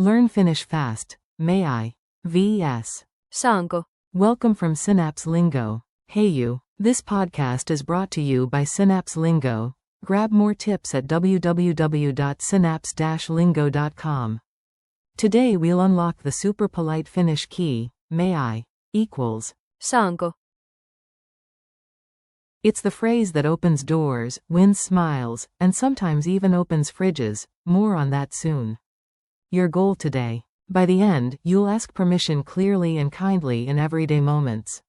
Learn Finnish fast. May I? vs. Saanko? Welcome from Synapse Lingo. Hey you. This podcast is brought to you by Synapse Lingo. Grab more tips at www.synapse-lingo.com. Today we'll unlock the super polite Finnish key, may I, equals Saanko? It's the phrase that opens doors, wins smiles, and sometimes even opens fridges. More on that soon. Your goal today. By the end, you'll ask permission clearly and kindly in everyday moments.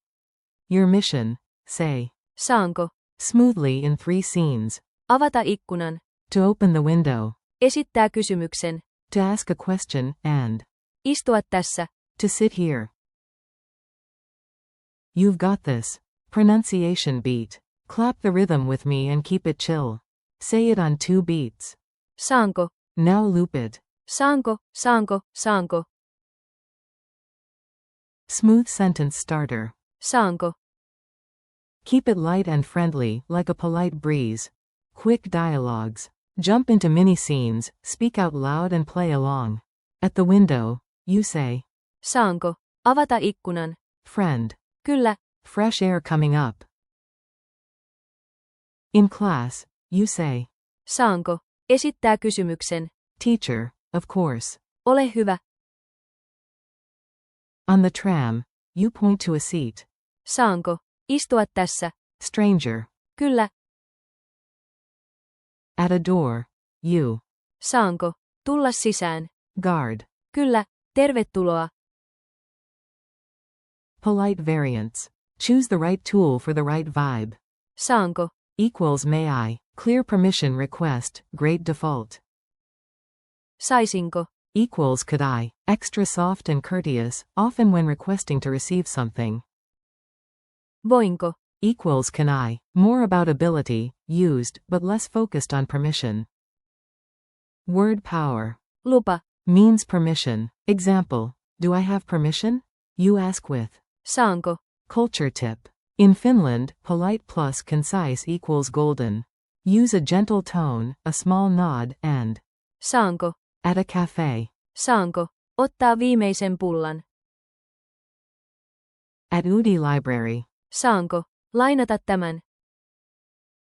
Your mission. Say Saanko? smoothly in 3 scenes. Avata ikkunan. To open the window. Esittää kysymyksen. To ask a question, and Istua tässä. to sit here. You've got this. Pronunciation beat. Clap the rhythm with me and keep it chill. Say it on 2 beats. Saanko? Now loop it. Saanko, saanko, saanko? Smooth sentence starter. Saanko? Keep it light and friendly, like a polite breeze. Quick dialogues. Jump into mini scenes, speak out loud and play along. At the window, you say, Saanko? Avata ikkunan. friend. Kyllä. Fresh air coming up. In class, you say, Saanko? Esittää kysymyksen. teacher, of course. Ole hyvä. On the tram, you point to a seat. Saanko? Istua tässä. Stranger. Kyllä. At a door, you. Saanko? Tulla sisään. Guard. Kyllä. Tervetuloa. Polite variants. Choose the right tool for the right vibe. Saanko? Equals may I. Clear permission request, great default. Saisinko? Equals could I. Extra soft and courteous, often when requesting to receive something. Voinko? Equals can I. More about ability, used, but less focused on permission. Word power. Lupa. Means permission. Example. Do I have permission? You ask with. Saanko? Culture tip. In Finland, polite plus concise equals golden. Use a gentle tone, a small nod, and Saanko? at a cafe. Saanko? Ottaa viimeisen pullan. At Udi Library. Saanko? Lainata tämän.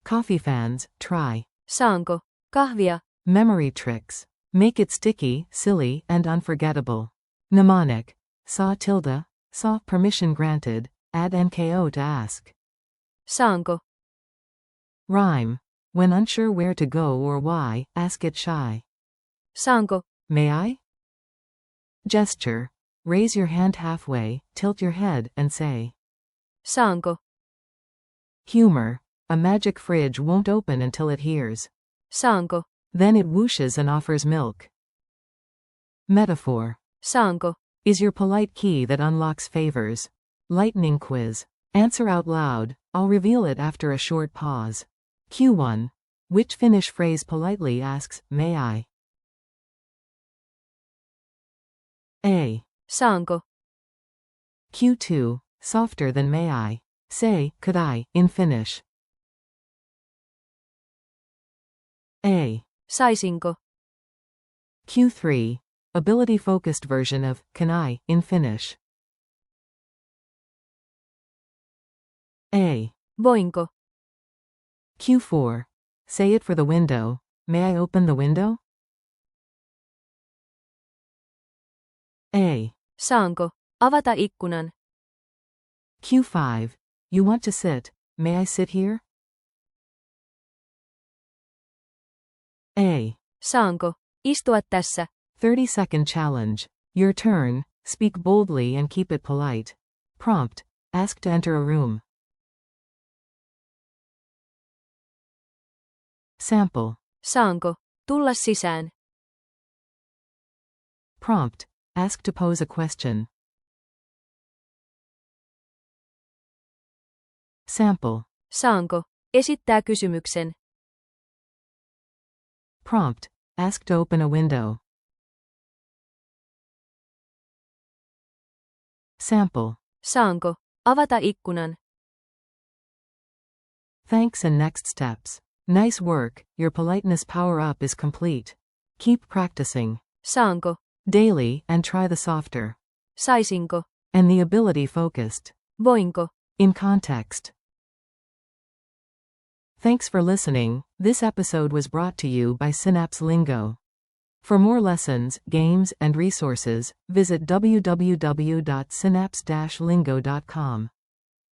Coffee fans, try. Saanko? Kahvia. Memory tricks. Make it sticky, silly, and unforgettable. Mnemonic. Saw tilde. Saw permission granted. Add NKO to ask. Saanko? Rhyme. When unsure where to go or why, ask it shy. Saanko? May I? Gesture. Raise your hand halfway, tilt your head, and say. Saanko? Humor. A magic fridge won't open until it hears. Saanko? Then it whooshes and offers milk. Metaphor. Saanko? Is your polite key that unlocks favors. Lightning quiz. Answer out loud, I'll reveal it after a short pause. Q1. Which Finnish phrase politely asks, may I? A. Saanko? Q2. Softer than may I. Say, could I, in Finnish. A. Saisinko? Q3. Ability-focused version of, can I, in Finnish. A. Voinko? Q4. Say it for the window. May I open the window? A. Saanko? Avata ikkunan. Q5. You want to sit. May I sit here? A. Saanko? Istua tässä. 30-second challenge. Your turn. Speak boldly and keep it polite. Prompt. Ask to enter a room. Sample. Saanko? Tulla sisään. Prompt. Ask to pose a question. Sample. Saanko? Esittää kysymyksen. Prompt. Ask to open a window. Sample. Saanko? Avata ikkunan. Thanks and next steps. Nice work, your politeness power-up is complete. Keep practicing. Saanko? daily, and try the softer, Saisinko? and the ability focused, Voinko? in context. Thanks for listening. This episode was brought to you by Synapse Lingo. For more lessons, games, and resources, visit www.synapse-lingo.com.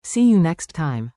See you next time.